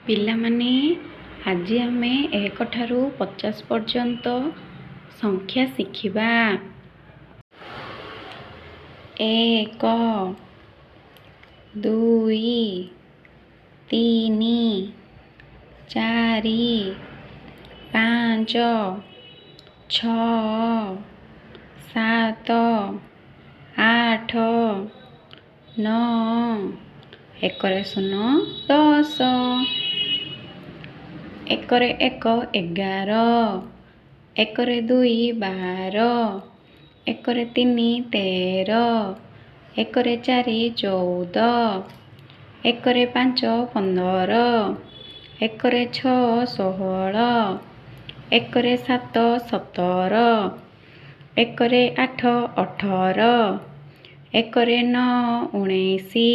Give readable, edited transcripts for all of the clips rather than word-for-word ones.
ପିଲାମାନେ, ଆଜି ଆମେ 1 ଠାରୁ 50 ପର୍ଯ୍ୟନ୍ତ ସଂଖ୍ୟା ଶିଖିବା। 1 2 3 4 5 6 7 8 9 ଏକରେ 0 10 ଏକରେ 1 11 ଏକରେ 2 12 ଏକରେ 3 13 ଏକରେ 4 14 ଏକରେ 5 15 ଏକରେ 6 16 ଏକରେ 7 17 ଏକରେ 8 18 ଏକରେ 9 19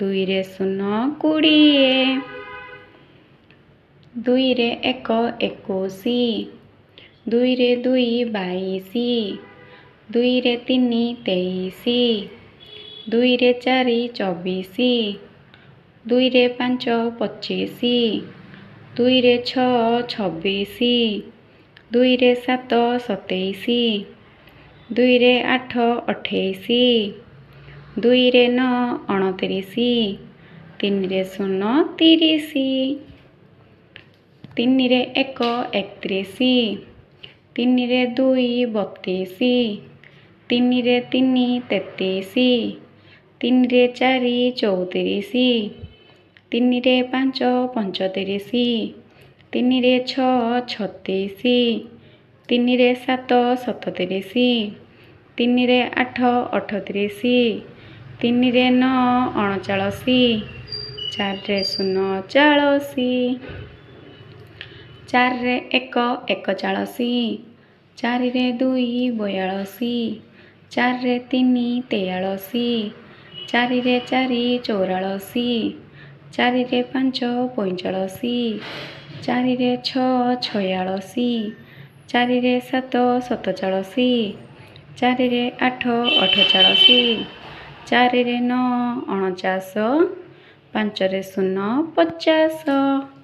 2ରେ 0 20 2ରେ 1 21 2ରେ 2 22 2ରେ 3 23 2ରେ 4 24 2ରେ 5 25 2ରେ 6 26 2ରେ 7 27 2ରେ 8 28 2ରେ 9 29 3ରେ 0 30 3ରେ 1 31 3ରେ 2 32 3ରେ 3 33 3ରେ 4 34 3ରେ 5 35 3ରେ 6 36 3ରେ 7 37 3ରେ 8 38 3ରେ 9 39 4ରେ 0 40 4ରେ 1 41 4ରେ 2 42 4ରେ 3 43 4ରେ 4 44 4ରେ 5 45 4ରେ 6 46 4ରେ 7 47 4ରେ 8 48 4ରେ 9 49 5ରେ 0 50